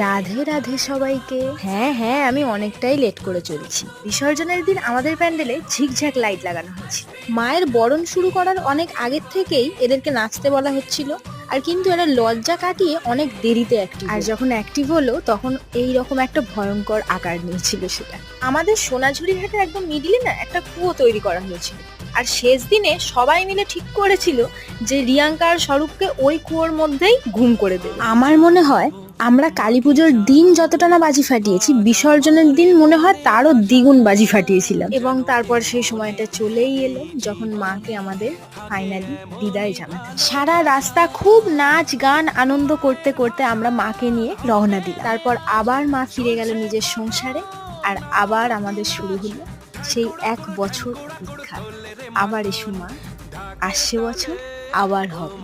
রাধে রাধে সবাইকে। হ্যাঁ হ্যাঁ, আমি অনেকটাই লেট করে চলেছি। বিসর্জনের দিন আমাদের প্যান্ডেলে ঝিকঝ্যাক লাইট লাগানো হয়েছিল। মায়ের বরণ শুরু করার অনেক আগের থেকেই এদেরকে নাচতে বলা হচ্ছিল, আর কিন্তু এরা লজ্জা কাটিয়ে অনেক দেরিতে অ্যাক্টিভ। আর যখন অ্যাক্টিভ হলো তখন এই রকম একটা ভয়ঙ্কর আকার নিয়েছিল সেটা। আমাদের সোনাঝুরি ঘাটের একদম মিডিলে না একটা কুয়ো তৈরি করা হয়েছিল, আর শেষ দিনে সবাই মিলে ঠিক করেছিল যে রিয়াঙ্কা আর স্বরূপকে ওই কুয়োর মধ্যেই ঘুম করে দেবে। আমার মনে হয় আমরা কালী পুজোর দিন যতটা না বাজি ফাটিয়েছি, বিসর্জনের দিন মনে হয় তারও দ্বিগুণ বাজি ফাটিয়েছিলাম। এবং তারপর সেই সময়টা চলেই এলো যখন মাকে আমাদের ফাইনালি বিদায় জানাতে। সারা রাস্তা খুব নাচ গান আনন্দ করতে করতে আমরা মাকে নিয়ে রওনা দিলাম। তারপর আবার মা ফিরে গেল নিজের সংসারে, আর আবার আমাদের শুরু হলো সেই 1 বছর অপেক্ষা। আবার এসো মা, আসছে বছর আবার হবে।